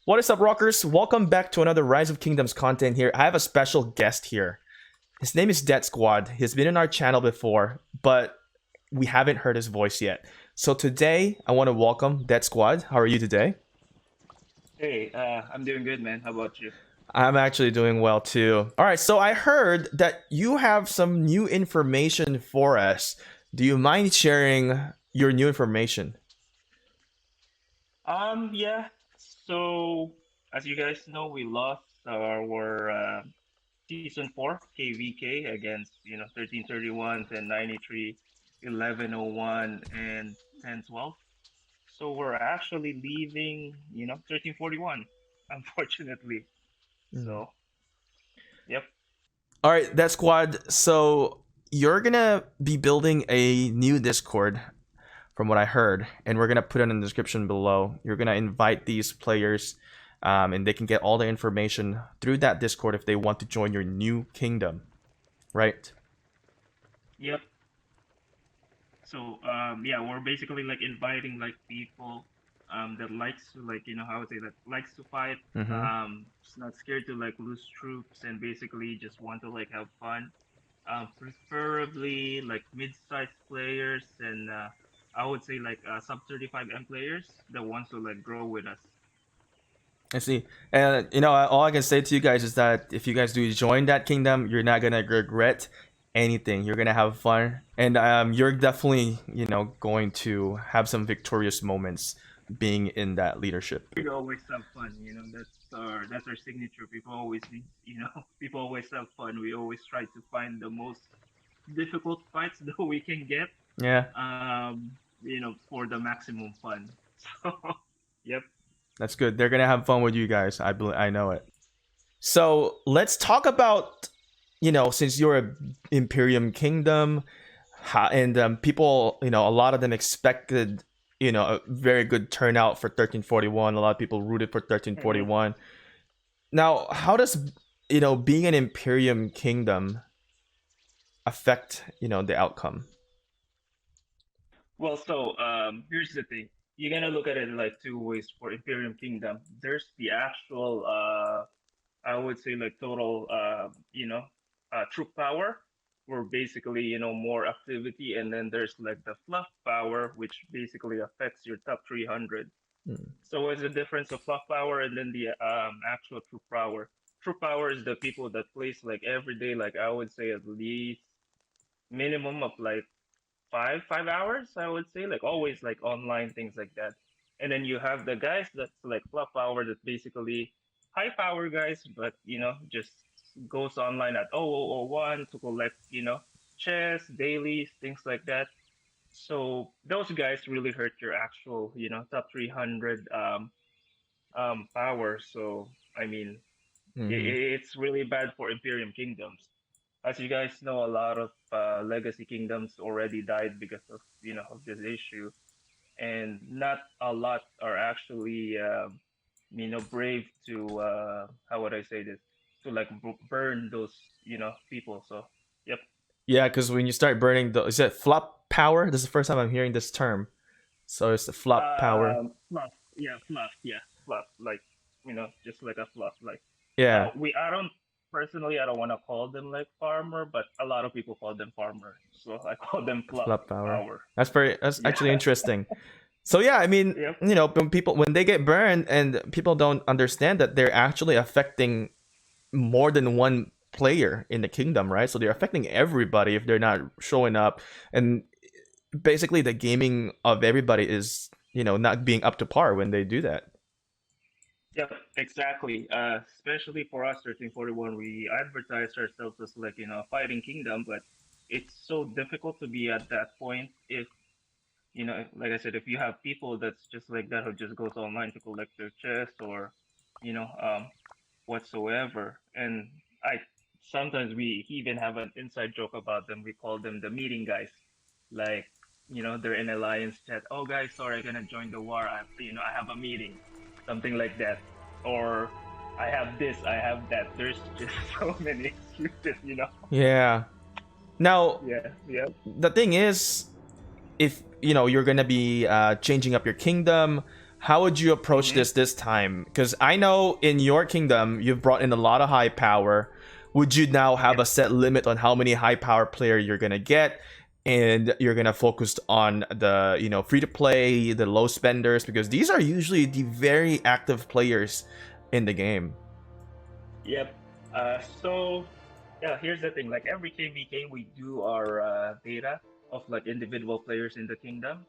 What is up, rockers? Welcome back to another Rise of Kingdoms content here. I have a special guest here. His name is Deathsquad. He's been in our channel before, but we haven't heard his voice yet. So today, I want to welcome Deathsquad. How are you today? Hey, I'm doing good, man. How about you? I'm actually doing well too. All right, so I heard that you have some new information for us. Do you mind sharing your new information? Yeah. So, as you guys know, we lost our season 4 KVK against 1331, 1093, 1101, and 1012. So we're actually leaving 1341, unfortunately. Mhm. So, yep. All right, Deathsquad. So you're gonna be building a new Discord from what I heard, and we're gonna put it in the description below. You're gonna invite these players, and they can get all the information through that Discord if they want to join your new kingdom, right? Yep. So yeah, we're basically like inviting like people that likes to like how would say that likes to fight, Mm-hmm. is not scared to like lose troops and basically just want to like have fun. Preferably like mid-sized players and I would say like sub 35 M players that wants to like grow with us. I see. And all I can say to you guys is that if you guys do join that kingdom, you're not gonna regret anything. You're gonna have fun, and you're definitely going to have some victorious moments being in that leadership. We always have fun, that's our signature. People always need, people always have fun. We always try to find the most difficult fights that we can get, Yeah, for the maximum fun. So, yep. that's good. They're gonna have fun with you guys. I know it. So let's talk about since you're a Imperium kingdom, and people a lot of them expected a very good turnout for 1341. A lot of people rooted for Hmm. 1341. Now, how does being an Imperium kingdom affect the outcome? Well, so here's the thing. You're gonna look at it like two ways for Imperium Kingdom. There's the actual, I would say like total, troop power, where basically more activity, and then there's like the fluff power, which basically affects your top 300. Mm. So what's the difference of fluff power and then the actual true power? True power is the people that plays like every day, like I would say at least minimum of like 5 hours, I would say, like always like online things like that. And then you have the guys that's like fluff power that basically high power guys, but just goes online at 0001 to collect, chests, dailies, things like that. So those guys really hurt your actual, top 300 power. So I mean, Hmm. it's really bad for Imperium kingdoms. As you guys know, a lot of legacy kingdoms already died because of of this issue, and not a lot are actually brave to how would I say this, to like burn those people. So yep. Yeah, because when you start burning the, is it flop power? This is the first time I'm hearing this term. So it's the flop power. Fluff. Yeah, fluff. Yeah, fluff. Like, just like a fluff. Like, Yeah, I don't personally, I don't want to call them like farmer, but a lot of people call them farmer. So I call them fluff flop power. power. That's Yeah. actually interesting. So yeah, I mean, Yep. when they get burned and people don't understand that they're actually affecting more than one player in the kingdom, right? So they're affecting everybody if they're not showing up, and basically the gaming of everybody is not being up to par when they do that. Yep. Exactly. Especially for us, 1341, we advertise ourselves as like, a fighting kingdom, but it's so difficult to be at that point if like I said, if you have people that's just like that who just goes online to collect their chests or, you know, um, whatsoever. And I sometimes we even have an inside joke about them. We call them the meeting guys. Like, they're in alliance chat. Oh, guys, sorry, I'm gonna join the war. I have a meeting, something like that, or I have this, I have that. There's just so many excuses. Yeah. Now Yeah, yeah. the thing is, if you're gonna be changing up your kingdom, How would you approach Mm-hmm. this time? Because I know in your kingdom you've brought in a lot of high power. Would you now have Yep. a set limit on how many high power player you're gonna get, and you're gonna focus on the free to play, the low spenders, because these are usually the very active players in the game. Yep. So yeah, here's the thing. Like every KVK, we do our data of like individual players in the kingdom.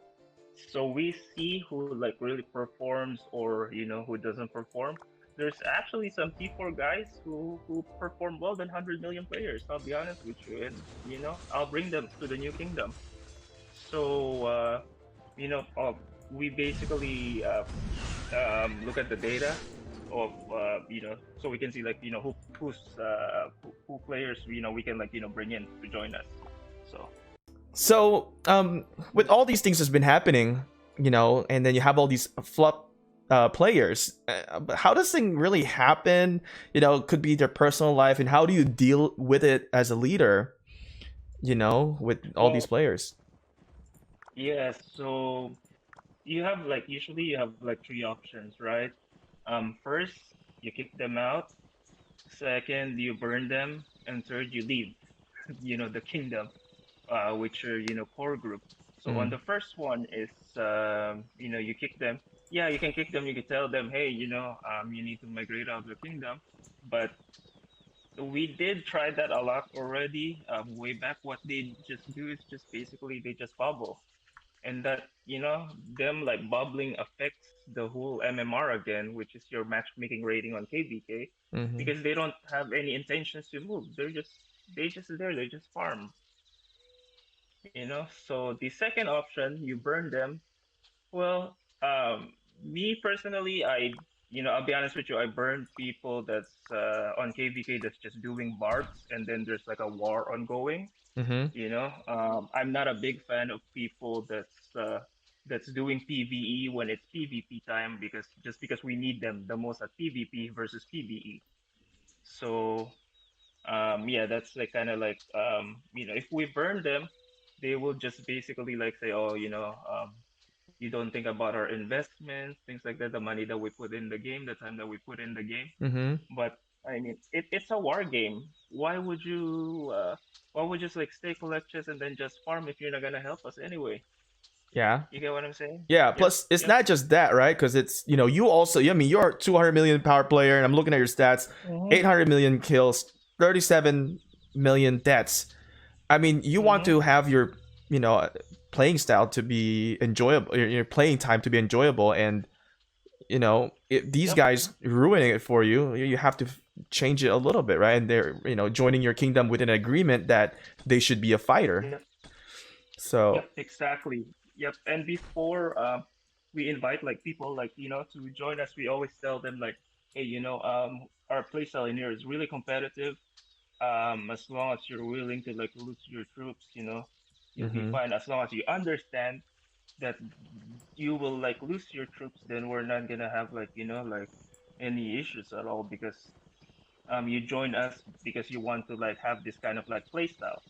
So we see who like really performs or who doesn't perform. There's actually some T4 guys who perform well than 100 million players. I'll be honest with you, and I'll bring them to the new kingdom. So you know, uh, we basically look at the data of so we can see like who players we can like bring in to join us. So So, with all these things that's been happening, and then you have all these flop players. But how does thing really happen? It could be their personal life, and how do you deal with it as a leader? With all these well, players. yeah. So you have like usually you have like three options, right? First you kick them out. Second, you burn them, and third, you leave. The kingdom, which are core group. So on Mm. the first one is you kick them. Yeah, you can kick them. You can tell them, hey, you need to migrate out of the kingdom. But we did try that a lot already. Way back, what they just do is just basically they just bubble, and that them like bubbling affects the whole MMR again, which is your matchmaking rating on KBK, Hmm. because they don't have any intentions to move. They just there. They just farm. So the second option, you burn them. Well, me personally, I'll be honest with you, I burned people that's on KVK that's just doing barbs, and then there's like a war ongoing. Hmm. I'm not a big fan of people that's doing PVE when it's PvP time, because just because we need them the most at PvP versus PvE. So yeah, that's like kind of like if we burn them, they will just basically like say, oh, you don't think about our investments, things like that, the money that we put in the game, the time that we put in the game. Hmm. But I mean, it's a war game. Why would you just like stay collections and then just farm if you're not gonna help us anyway? Yeah. You get what I'm saying? Yeah. Yep, Plus, it's yep. not just that, right? Because it's you also. I mean, you're a 200 million power player, and I'm looking at your stats: Mhm, 800 million kills, 37 million deaths. I mean, you want mhm. to have your you know playing style to be enjoyable, your playing time to be enjoyable, and these Yep, guys ruining it for you. You have to change it a little bit, right? And they're joining your kingdom with an agreement that they should be a fighter. yep, So yep. Exactly. Yep. And before we invite like people like to join us, we always tell them like, hey, our playstyle in here is really competitive. As long as you're willing to like lose your troops, you'll be hmm. fine. As long as you understand that you will like lose your troops, then we're not gonna have like like any issues at all, because you join us because you want to like have this kind of like play style.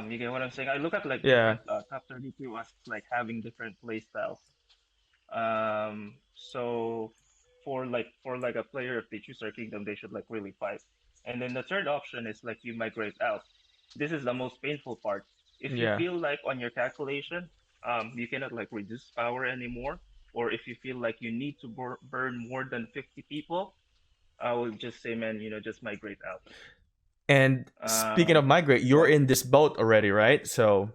You get what I'm saying? I look at like Yeah. different top 32 as like having different play styles. So for like a player, if they choose our kingdom, they should like really fight. And then the third option is like you migrate out. This is the most painful part. If you Yeah. feel like on your calculation, you cannot like reduce power anymore, or if you feel like you need to burn more than 50 people, I would just say, man, just migrate out. And speaking of migrate, you're Yep. in this boat already, right? So.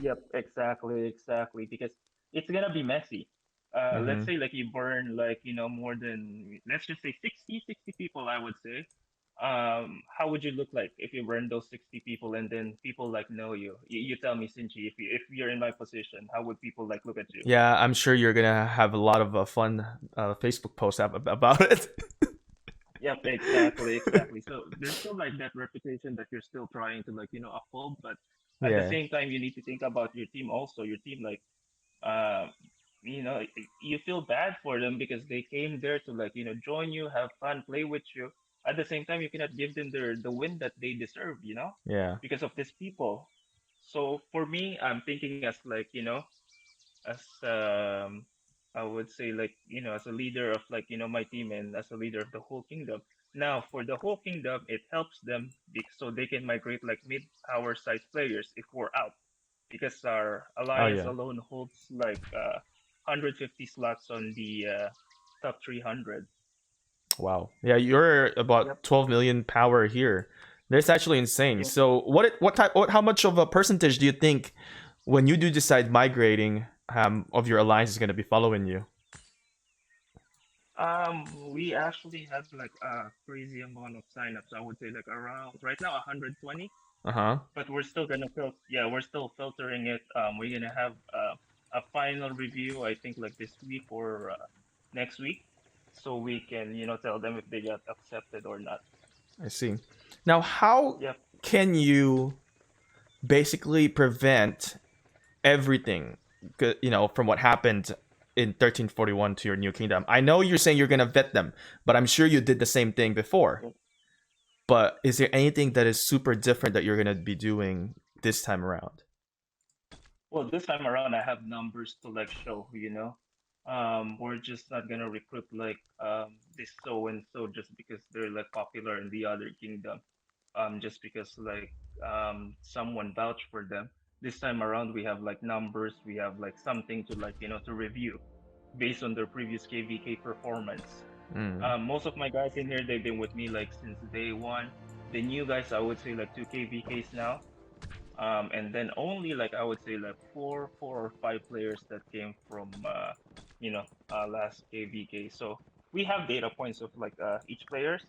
Yep, exactly, exactly. Because it's gonna be messy. Let's Hmm. say like you burn like more than, let's just say 60 people, I would say. How would you look like if you burn those 60 people and then people like know you? You tell me, Sinchi, if you're in my position, how would people like look at you? Yeah, I'm sure you're gonna have a lot of fun Facebook posts about it. Yep, exactly, exactly. So there's still like that reputation that you're still trying to like uphold, but at the Yeah. same time, you need to think about your team also. Your team like uh, you feel bad for them because they came there to like join you, have fun, play with you. At the same time, you cannot give them the win that they deserve, Yeah. because of these people. So for me, I'm thinking as like as I would say like as a leader of like my team and as a leader of the whole kingdom. Now for the whole kingdom, it helps them so they can migrate like mid-power size players if we're out, because our Oh alliance yeah. alone holds like 150 slots on the top 300. Wow. Yeah, you're Yep. about 12 million power here. That's actually insane. Yep. So how much of a percentage do you think when you do decide migrating of your alliance is going to be following you? We actually had like a crazy amount of signups. I would say like around right now 120, Uh-huh. but we're still gonna yeah, we're still filtering it. We're gonna have a final review, I think like this week or next week, so we can tell them if they got accepted or not. I see. Now, how Yep. can you basically prevent everything, from what happened in 1341 to your new kingdom? I know you're saying you're going to vet them, but I'm sure you did the same thing before. Yep. But is there anything that is super different that you're going to be doing this time around? Well, this time around, I have numbers to like show. We're just not gonna recruit like this so and so just because they're like popular in the other kingdom. Just because like someone vouched for them. This time around, we have like numbers, we have like something to like to review based on their previous KVK performance. Mm, Most of my guys in here, they've been with me like since day one. The new guys, I would say like two KVKs now, and then only like I would say like four or five players that came from last KVK. So we have data points of like each players.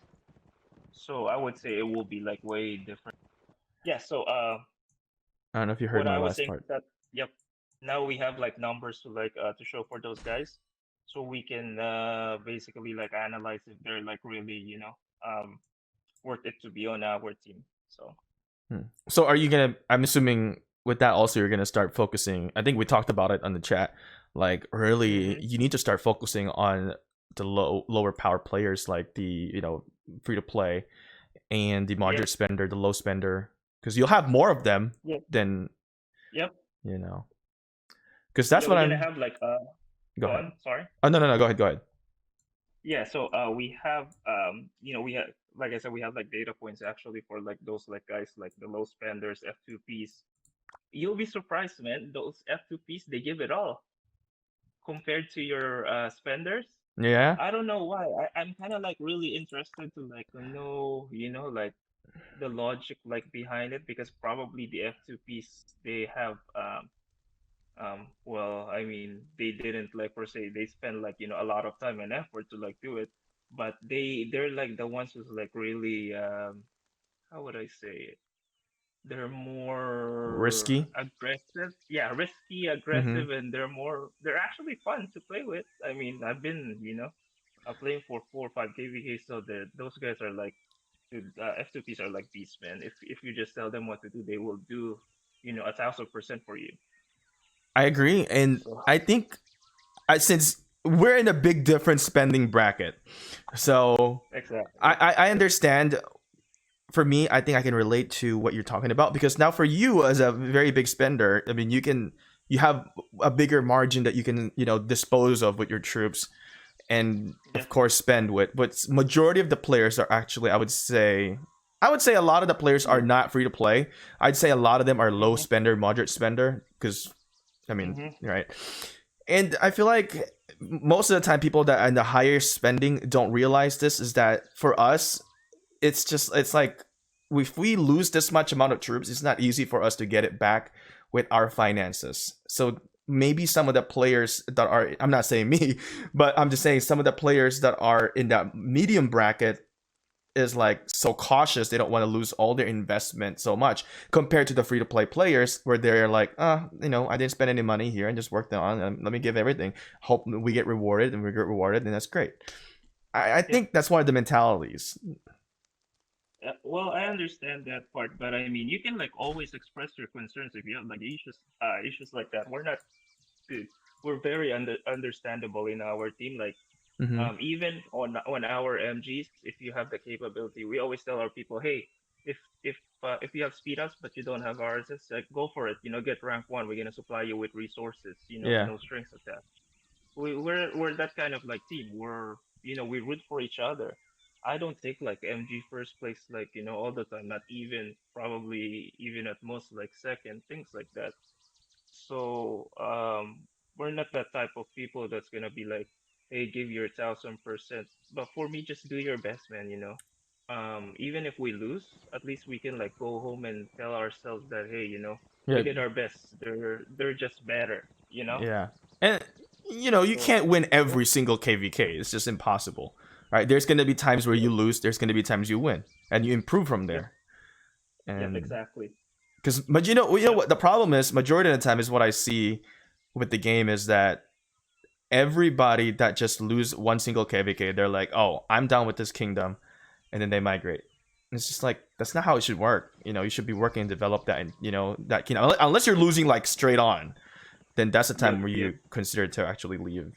So I would say it will be like way different. Yeah. So I don't know if you heard what my I was last saying part. is that yep. Now we have like numbers to like to show for those guys, so we can basically like analyze if they're like really worth it to be on our team. So. So are you gonna? I'm assuming with that also you're gonna start focusing. I think we talked about it on the chat. Like really, Mm-hmm. you need to start focusing on the lower power players, like the free to play and the Yep. moderate spender, the low spender, because you'll have more of them Yep. than Yep. you know. Because Yeah, that's what we're gonna I'm. have like Go go ahead. on, sorry. Oh no no no. Go ahead. Go ahead. Yeah, so we have we have like I said, we have like data points actually for like those like guys like the low spenders, F2Ps. You'll be surprised, man. Those F2Ps, they give it all compared to your spenders. Yeah. I don't know why. I'm kind of like really interested to like know, like the logic like behind it, because probably the F2Ps they have well, I mean, they didn't like per se, they spend like a lot of time and effort to like do it, but they're like the ones who's like really how would I say it, they're more Risky. aggressive, yeah, risky, Mm-hmm. aggressive, and they're actually fun to play with. I mean, I've been playing for 4 or 5 kvk, so those guys are like, dude, F2Ps are like beasts, man. If you just tell them what to do, they will do 1,000% for you. I agree, and So I think since we're in a big different spending bracket, so exactly. I understand. For me, I think I can relate to what you're talking about, because now for you as a very big spender, I mean, you have a bigger margin that you can dispose of with your troops, and of Yep. course spend with. But majority of the players are actually, I would say a lot of the players are not free to play. I'd say a lot of them are low Mm-hmm. spender, moderate spender, because I mean, Mm-hmm. right. And I feel like most of the time people that are in the higher spending don't realize this, is that for us it's like, if we lose this much amount of troops, it's not easy for us to get it back with our finances. So maybe some of the players that are, I'm not saying me, but I'm just saying some of the players that are in that medium bracket is like so cautious, they don't want to lose all their investment so much, compared to the free to play players where they're like, I didn't spend any money here and just worked on it. Let me give everything, hope we get rewarded, and we get rewarded, and that's great. I Yep. think that's one of the mentalities. Well, I understand that part, but I mean, you can like always express your concerns if you have like issues like that. We're not, dude, we're very understandable in our team. Like, Mm-hmm. even on our MGs, if you have the capability, we always tell our people, hey, if you have speed ups but you don't have RSS, like go for it. Get rank 1. We're gonna supply you with resources. Yeah. No strings attached. we're that kind of like team. We're we root for each other. I don't take like MG first place like all the time. Not even probably even at most like second things like that. So we're not that type of people that's gonna be like, hey, give your 1,000%. But for me, just do your best, man. Even if we lose, at least we can like go home and tell ourselves that, hey, we Yeah, did our best. They're just better. yeah, and you So can't win yeah, every single KVK. It's just impossible, right? There's gonna be times where yep, you lose. There's gonna be times you win, and you improve from yep, there. yep, And exactly. because, but you know Yep, what the problem is? Majority of the time is what I see with the game is that everybody that just lose one single KVK, they're like, oh, I'm done with this kingdom, and then they migrate. And it's just like that's not how it should work. You should be working and develop that, and that kingdom. Unless you're losing like straight on, then that's the yep, time where yep. you consider to actually leave.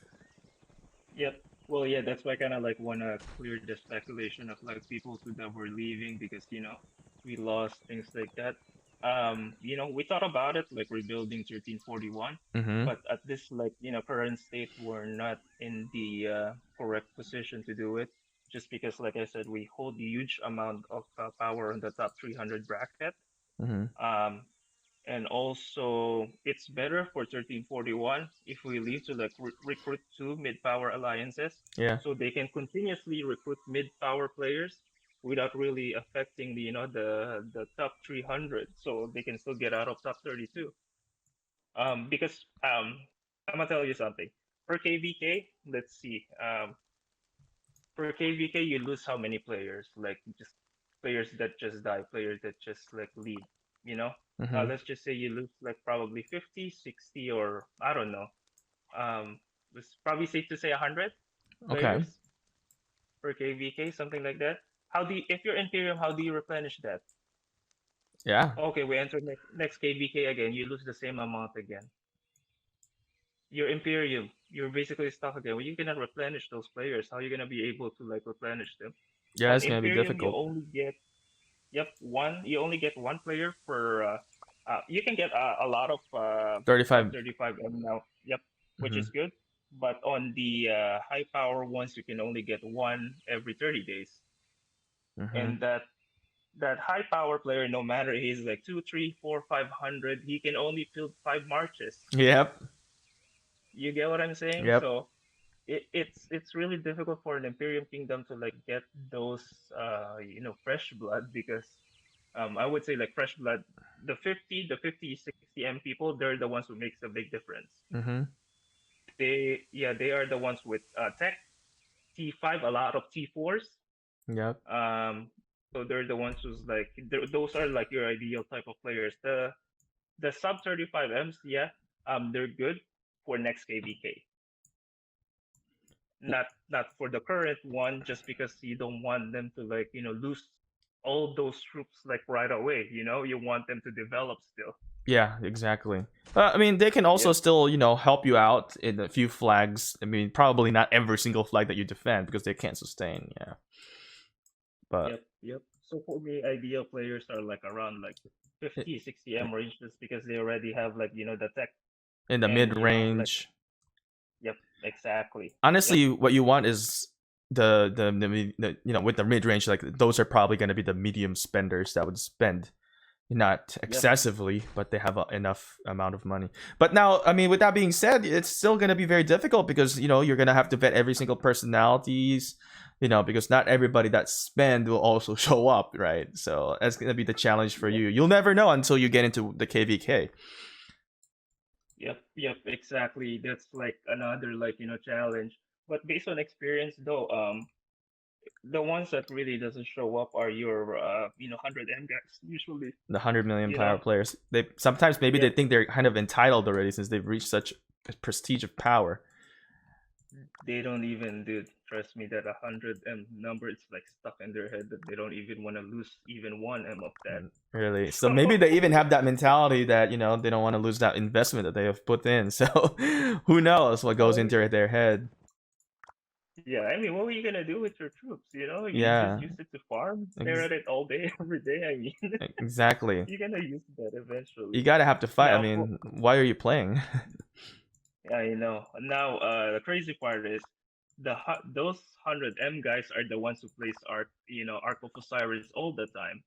Yep. Well, yeah, that's why I kind of like want to clear the speculation of like people who that were leaving because we lost things like that. We thought about it like rebuilding 1341, Mm-hmm. but at this like current state, we're not in the correct position to do it. Just because, like I said, we hold a huge amount of power on the top 300 bracket. Mm-hmm. Um, and also, it's better for 1341 if we leave to like recruit two mid-power alliances Yeah. so they can continuously recruit mid-power players without really affecting the top 300 so they can still get out of top 32. Because I'm gonna tell you something. Per KVK, let's see. Per KVK, you lose how many players? Like just players that just die, players that just like leave, you know? Mm-hmm. Let's just say you lose like probably 50, 60, or I don't know. It's probably safe to say 100 Okay. players per KVK, something like that. If you're Imperium, how do you replenish that? Yeah. Okay, we enter next KVK again. You lose the same amount again. You're Imperium. You're basically stuck again. Well, you cannot replenish those players. How are you gonna be able to like replenish them? Yeah, On it's gonna be Imperium, you difficult. only get Yep, one. You only get one player per. You can get a lot of sub 35. 35M now. Yep, which Mm-hmm. is good. But on the high power ones, you can only get one every 30 days. Mm-hmm. And that high power player, no matter he's like 2, 3, 4, 500, he can only field 5 marches. Yep. You get what I'm saying? Yep. So it's really difficult for an Imperium Kingdom to like get those fresh blood because I would say like fresh blood, the 50 60 M people, they're the ones who makes a big difference. Mm-hmm. They are the ones with tech T5, a lot of T4s. Yep. So they're the ones who's like those are like your ideal type of players. The sub 35 Ms, yeah, they're good for next KVK. Not for the current one, just because you don't want them to like lose all those troops like right away. You want them to develop still. Yeah, exactly. I mean, they can also Yep, still, help you out in a few flags. I mean, probably not every single flag that you defend because they can't sustain. Yeah, but yep. So for me, ideal players are like around like i- 50, 60 M range just because they already have like the tech in the and mid like range, yep, exactly. Yep, honestly, what you want is the with the mid range, like those are probably going to be the medium spenders that would spend not yep, excessively, but they have enough amount of money. But now, I mean, with that being said, it's still going to be very difficult because you're going to have to vet every single personalities, because not everybody that spend will also show up, right? So that's going to be the challenge for yep, you. You'll never know until you get into the KVK. yep, exactly. That's like another like challenge. But based on experience though, the ones that really doesn't show up are your 100 M guys usually. The 100 million You know, power players, they sometimes maybe they yep. think they're kind of entitled already since they've reached such prestige of power. They don't even, dude. Trust me, that 100 M number is like stuck in their head that they don't even want to lose even 1 M of that. Really. So maybe So they even have that mentality that, they don't want to lose that investment that they have put in. So who knows what goes well, into their head. yeah. I mean, what are you gonna do with your troops? You just Yeah. use it to farm, stare Ex- at it all day, every day. I mean, exactly. you're gonna use that You eventually. gotta have to fight. I Now, for mean, why are you playing? I know. Now, the crazy part is those 100M guys are the ones who plays Ark of Osiris all the time.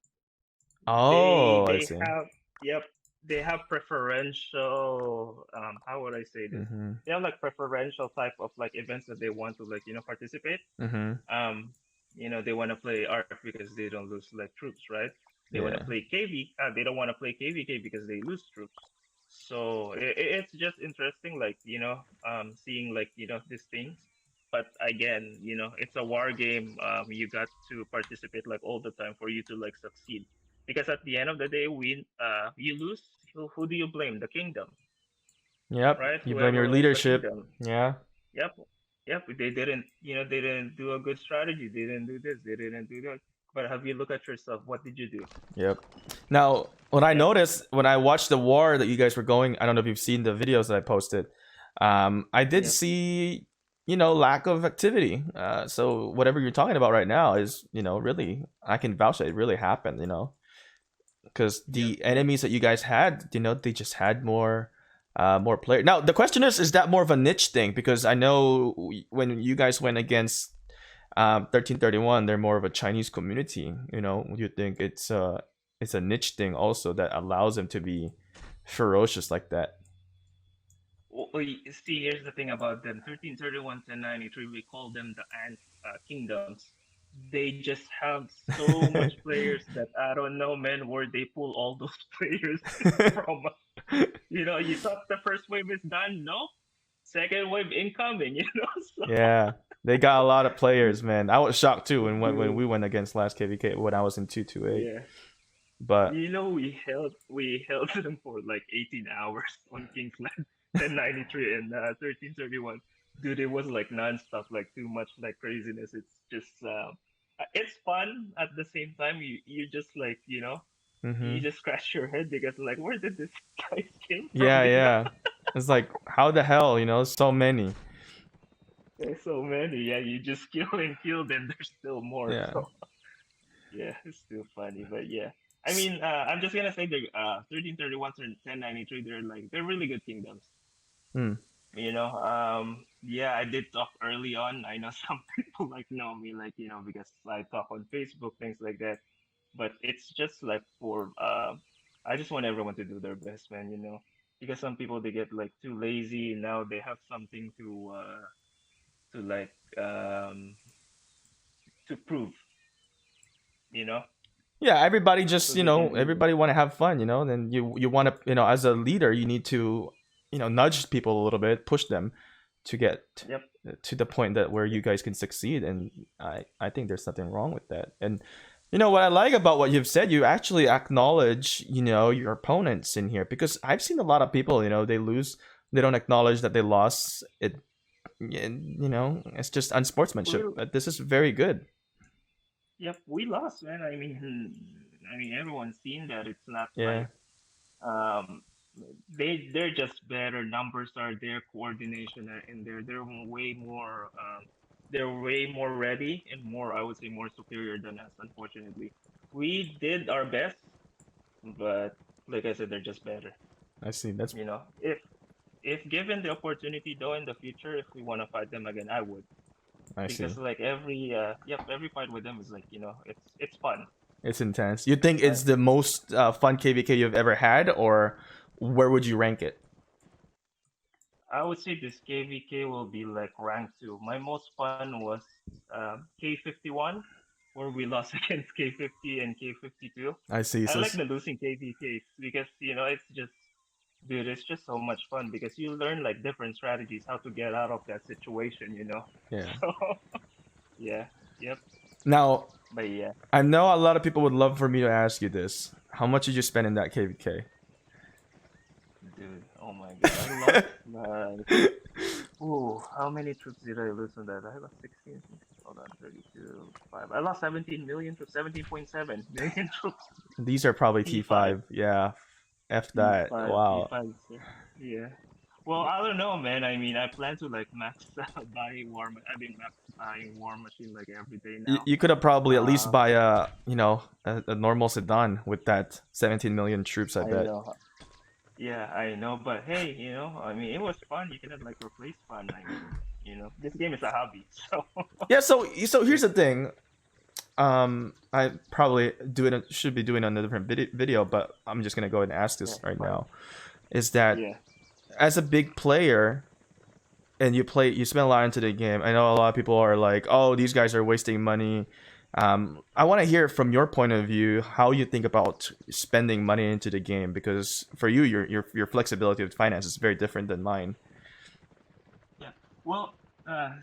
Oh, I They see. have, yep, they have preferential, how would I say this? Mm-hmm. They have like preferential type of like events that they want to like participate. Mm-hmm. Um, they want to play Ark because they don't lose like troops, right? They want to Yeah. play KV. They don't want to play KVK because they lose troops. So it's just interesting, like seeing like these things. But again, it's a war game. You got to participate like all the time for you to like succeed. Because at the end of the day, you lose. Who do you blame? The kingdom, Yep. right? You blame Whoever your runs the leadership. kingdom. Yeah. Yep. Yep. They didn't do a good strategy. They didn't do this. They didn't do that. But have you look at yourself? What did you do? Yep. Now, what I Yep. noticed when I watched the war that you guys were going, I don't know if you've seen the videos that I posted. I did Yep. see, lack of activity. So whatever you're talking about right now is, really, I can vouch that it really happened. Because Yep. the enemies that you guys had, they just had more players. Now the question is that more of a niche thing? Because I know when you guys went against 1331, they're more of a Chinese community. You think it's a niche thing also that allows them to be ferocious like that? See, here's the thing about them. 1331, 1093, we call them the Ant Kingdoms. They just have so much players that I don't know, man, where they pull all those players from. You thought the first wave is done? No. Second wave incoming, So, Yeah, they got a lot of players, man. I was shocked too when dude, we went against last KVK when I was in 228. yeah. But We held them for like 18 hours on Kingsland 1093 and 1331. Dude, it was like nonstop, like too much like craziness. It's fun at the same time. You just like you hmm just scratch your head because like where did this guys came from? yeah, yeah, it's like how the hell, so many. There's so many. Yeah, you just kill and kill, then there's still more. Yeah. So yeah, it's still funny, but yeah. I mean, I'm just gonna say the 1331 and 1093, they're really good kingdoms. Hmm. Yeah, I did talk early on. I know some people like know me, like because I talk on Facebook, things like that. But it's just like I just want everyone to do their best, man. Because some people they get like too lazy. Now they have something to like to prove, you know, Yeah, everybody just so they can do it. everybody want to have fun, then you want to, as a leader you need to nudge people a little bit, push them to get Yep. to the point that where you guys can succeed. And I think there's nothing wrong with that. And what I like about what you've said, you actually acknowledge your opponents in here, because I've seen a lot of people, they lose, they don't acknowledge that they lost it. It's just We, unsportsmanship. This is very good. yep, we lost, man. I mean, everyone's seen that. It's not Yeah, like um, they're just better. Numbers are there, coordination are in there. They're way more ready and more, I would say, more superior than us. Unfortunately, we did our best, but like I said, they're just better. I see. That's If given the opportunity, though, in the future, if we want to fight them again, I would. I Because see. like every fight with them is like it's fun. It's intense. You think Right? it's the most fun KVK you've ever had, or where would you rank it? I would say this KVK will be like rank two. My most fun was K51, where we lost against K50 and K52. I see. I So like the losing KVKs because it's just so much fun because you learn like different strategies how to get out of that situation. yeah. So yeah, yep. Now But yeah, I know a lot of people would love for me to ask you this. How much did you spend in that KVK? dude, oh my God, I lost like. Ooh, how many troops did I lose on that? I lost 16. Hold on, 32, 5. I lost 17 million troops, 17.7 million troops. These are probably P5, T5. Yeah. F that. P5, Wow. P5. Yeah. Well, I don't know, man. I mean, I plan to like max buying I've been max buying War Machine like every day now. You could have probably at least Uh, buy a normal sedan with that 17 million troops. I I bet. know. Yeah, I know, but hey, I mean, it was fun. You cannot like replace fun. I mean, this game is a hobby, so Yeah. So here's yeah, the thing. I probably should be doing it on a different video, but I'm just gonna go ahead and ask yeah, this right fine. now. Is that Yeah, as a big player and you spend a lot into the game? I know a lot of people are like, "Oh, these guys are wasting money." I want to hear from your point of view how you think about spending money into the game, because for you, your flexibility with finance is very different than mine. yeah. Well,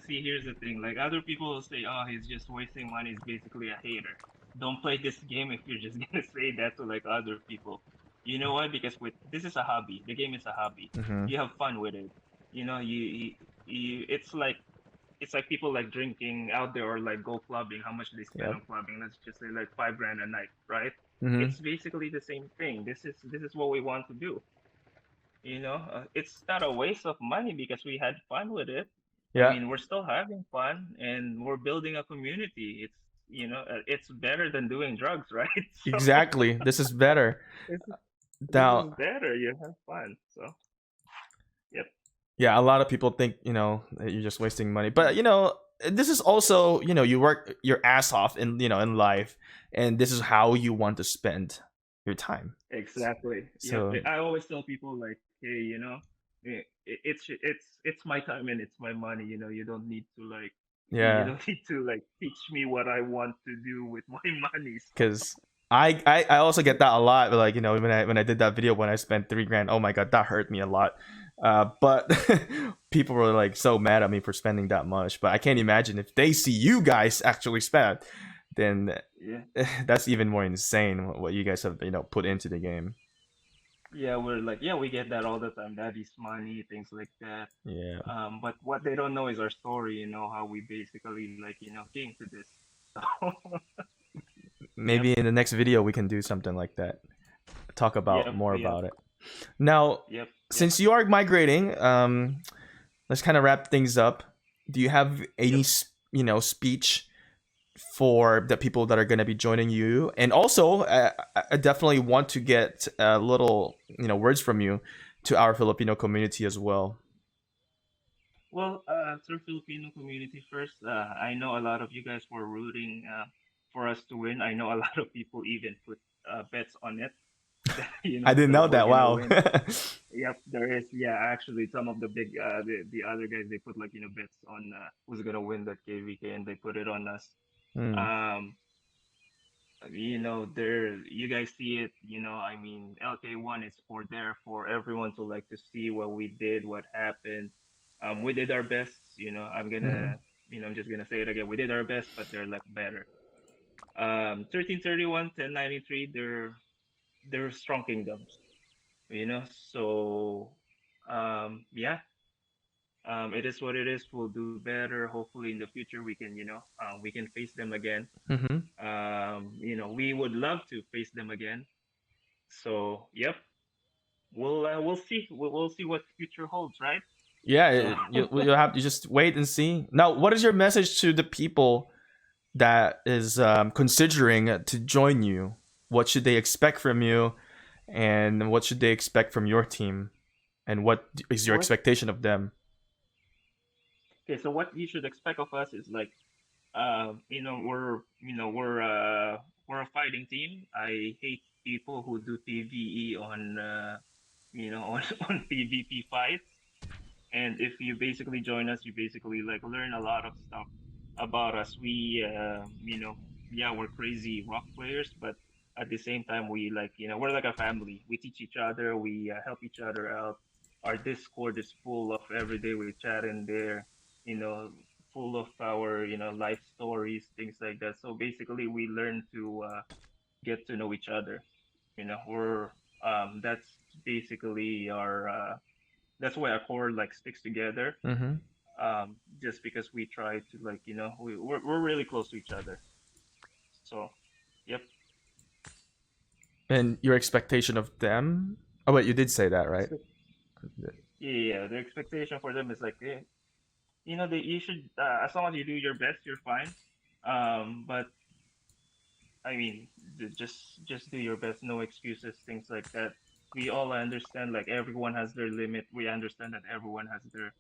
see, here's the thing. Like other people will say, "Oh, he's just wasting money. He's basically a hater." Don't play this game if you're just gonna say that to like other people. You know why? Because with this is a hobby. The game is a hobby. Hmm. You have fun with it. It's like people like drinking out there or like go clubbing. How much they spend Yep. on clubbing? Let's just say like 5 grand a night, right? Hmm. It's basically the same thing. This is what we want to do. It's not a waste of money because we had fun with it. I Yeah. mean, we're still having fun and we're building a community. It's better than doing drugs, right? So Exactly. This is better. this is this Now, is better. You have fun. So yep. yeah, a lot of people think that you're just wasting money, but this is also you work your ass off in life, and this is how you want to spend your time. Exactly. Yep. So I always tell people like, hey, it's my time and it's my money. You don't need to like, you yeah, don't need to like teach me what I want to do with my money. So because I also get that a lot. Like when I did that video when I spent 3 grand, oh my god, that hurt me a lot. But people were like so mad at me for spending that much. But I can't imagine if they see you guys actually spend, then yeah, that's even more insane what you guys have put into the game. yeah, we're like, yeah, we get that all the time. Daddy's money, things like that. Yeah, But what they don't know is our story. How we basically like, came to this. So yep, maybe in the next video we can do something like that. Talk about yep, more yep, about it. Now, yep, yep, since you are migrating, let's kind of wrap things up. Do you have any yep. speech for the people that are going to be joining you? And also, I definitely want to get a little words from you to our Filipino community as well. Well, through Filipino community first, I know a lot of you guys were rooting for us to win. I know a lot of people even put bets on it that I didn't that know we're that. gonna Wow. win. Yep, there is. Yeah, actually, some of the big the other guys they put like bets on who's gonna win that KVK and they put it on us. Hmm. Um, there you guys see it. I mean, LK1 is for there for everyone to like to see what we did, what happened. We did our best. Hmm. I'm just gonna say it again. We did our best, but they're like better. 1331, 1093, they're strong kingdoms. So yeah, it is what it is. We'll do better. Hopefully in the future we can face them again. Hmm. We would love to face them again. So yep, we'll see. We'll see what future holds, right? So Yeah, you'll have to just wait and see. Now, what is your message to the people that is considering to join you? What should they expect from you, and what should they expect from your team, and what is your what? expectation of them? Okay, so what you should expect of us is like, we're a fighting team. I hate people who do PVE on on PvP fights. And if you basically join us, you basically like learn a lot of stuff about us. Yeah, we're crazy rock players, but at the same time, we're like a family. We teach each other, we help each other out. Our Discord is full of every day we chat in there, you know, full of our, life stories, things like that. So basically, we learn to get to know each other. That's basically that's why our core like sticks together, Mm-hmm. just because we try to like we're really close to each other. So yep. And your expectation of them? Oh wait, you did say that, right? Expect- yeah, yeah, yeah. The expectation for them is like, that you should, as long as you do your best, you're fine. But I mean, just do your best, no excuses, things like that. we all understand like everyone has their limit. We understand that everyone has their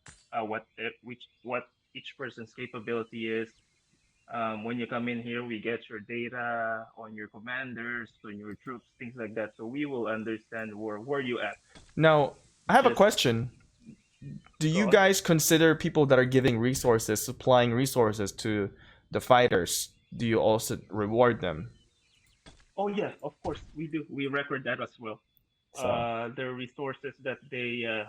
what each person's capability is. When you come in here, we get your data on your commanders, on your troops, things like that. So we will understand where you at. Now, I have a Just question. Do go you on. guys consider people that are giving resources, supplying resources to the fighters? Do you also reward them? Oh yeah, of course we do. We record that as well. So, Their resources that their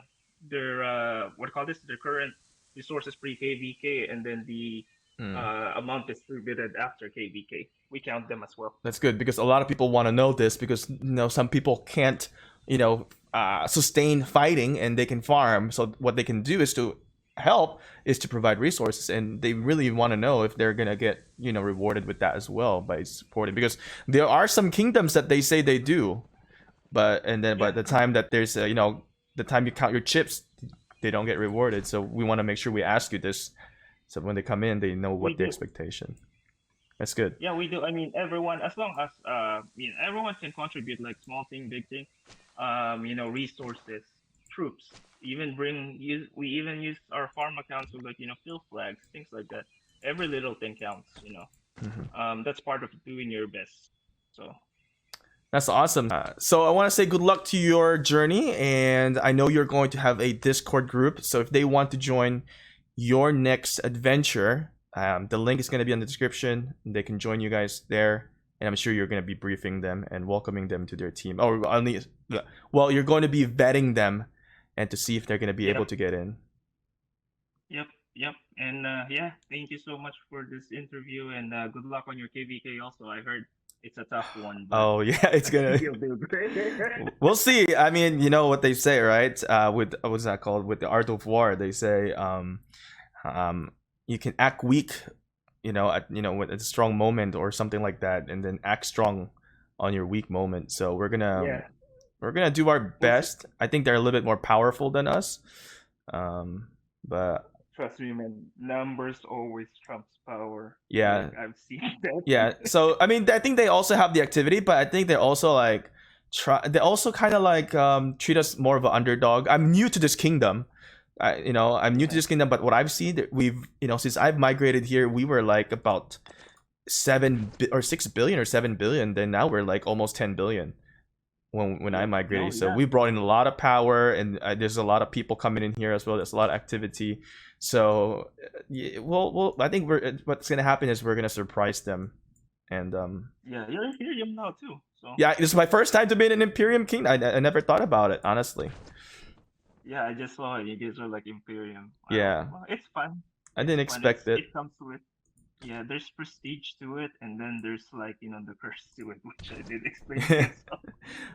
what do you call this? Their current resources pre KVK, and then the mm, amount distributed after KVK. We count them as well. that's good because a lot of people want to know this because some people can't sustain fighting and they can farm. So what they can do is to help is to provide resources, and they really want to know if they're gonna get rewarded with that as well by supporting because there are some kingdoms that they say they do, but Yeah, the time that there's the time you count your chips, they don't get rewarded. So we want to make sure we ask you this, so when they come in, they know we what the do. expectation. That's good. Yeah, we do. I mean, everyone, as long as everyone can contribute, like small thing, big thing, resources, troops. We even use our farm accounts to like fill flags, things like that. Every little thing counts. Mhm. That's part of doing your best. So That's awesome. So I want to say good luck to your journey, and I know you're going to have a Discord group. So if they want to join your next adventure, the link is going to be in the description. They can join you guys there, and I'm sure you're going to be briefing them and welcoming them to their team. Or only, well, you're going to be vetting them, and to see if they're going to be able yep, to get in. yep. And yeah, thank you so much for this interview, and good luck on your KVK. Also, I heard it's a tough one, but Oh yeah, it's I think gonna. you'll do great. We'll see. I mean, you know what they say, right? With what's that called? With the art of war, they say, you can act weak, with a strong moment or something like that, and then act strong on your weak moment. So Yeah, we're gonna do our we'll see. best. I think they're a little bit more powerful than us, but Trust me, man. Numbers always trumps power. Like yeah, I've seen that. yeah. So I mean, I think they also have the activity, but I think they also like try. They also kind of like treat us more of an underdog. I'm new to this kingdom. I'm new to Yeah, this kingdom, but what I've seen, that we've, since I've migrated here, we were like about 6 billion or 7 billion. Then now we're like almost 10 billion when I yeah, no, migrated. So yeah, we brought in a lot of power, and there's a lot of people coming in here as well. There's a lot of activity. So I think what's gonna happen is we're gonna surprise them, and yeah. You're Imperium now too, so yeah, this is my first time to be in an Imperium King. I never thought about it, honestly. yeah. I just saw it. You guys are like Imperium. Yeah, Well, it's fun. I It's didn't fun. expect it. It comes with yeah. There's prestige to it, and then there's like the curse to it, which I did explain to you. So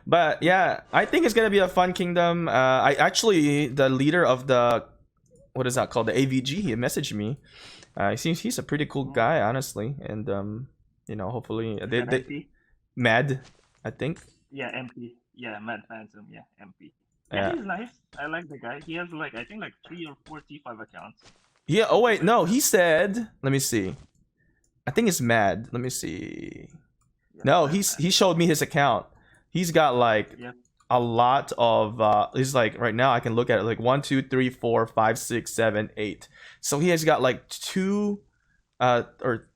But yeah, I think it's gonna be a fun kingdom. I actually, the leader of the, what is that called, the AVG, he messaged me. He seems he's a pretty cool oh, guy, honestly, and hopefully is that they MP? mad, I think. Yeah, MP. Yeah, Mad Phantom. Yeah, MP. Yeah, Yeah, he's nice. I like the guy. He has like I think like 3 or 4 T5 accounts. yeah. Oh It's wait, pretty no, good. he said. Let me see. I think it's mad. Let me see. Yeah, No, Mad he Phantom. showed me his account. He's got like Yep. a lot of he's like, right now I can look at it like 1, 2, 3, 4, 5, 6, 7, 8. So he has got like two or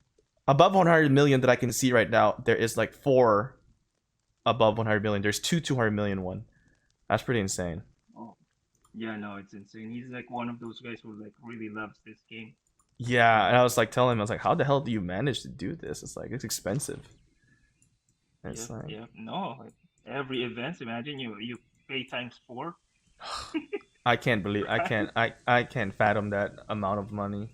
above 100 million that I can see right now. There is like four above 100 million. There's two 200 million one. That's pretty insane. Oh, yeah, no, it's insane. He's like one of those guys who like really loves this game. Yeah, and Um, I was like telling him, I was like, how the hell do you manage to do this? It's like it's expensive. And it's yep, like yep. No, like, every event. Imagine you pay times 4. I can't believe Right? I can't fathom that amount of money.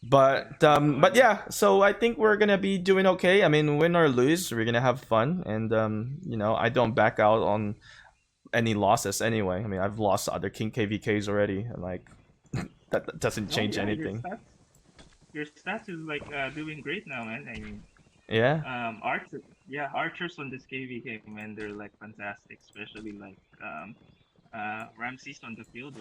Yeah. No, I But mean, yeah, so I think we're gonna be doing okay. I mean, win or lose, we're gonna have fun, and I don't back out on any losses anyway. I mean, I've lost other King KVKs already, and like that doesn't no, change yeah, anything. your stats is like doing great now, man. I mean, Yeah, archers on this KVK, man, they're like fantastic, especially like Ramses on the field.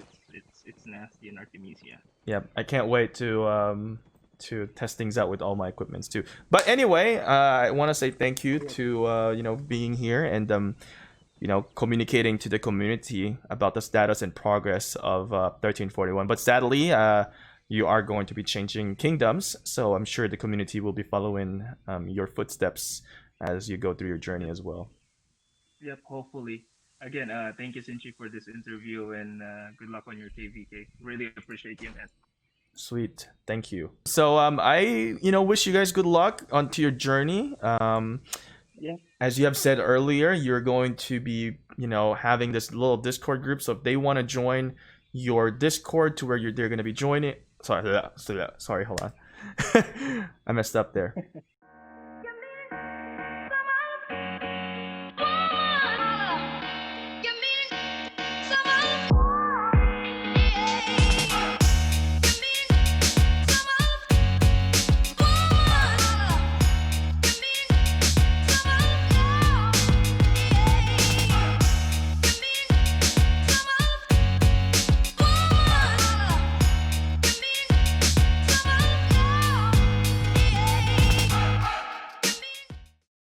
It's nasty in Artemisia. yeah. I can't wait to test things out with all my equipments too. But anyway, I want to say thank you Yeah. to being here, and communicating to the community about the status and progress of 1341. But sadly, you are going to be changing kingdoms, so I'm sure the community will be following your footsteps as you go through your journey as well. Yep, hopefully. Again, thank you, Sinchi, for this interview, and good luck on your KVK. Really appreciate you, man. Sweet, thank you. So I wish you guys good luck onto your journey. Yeah. As you have said earlier, you're going to be having this little Discord group. So if they want to join your Discord to where they're going to be joining. Sorry, hold on. I messed up there.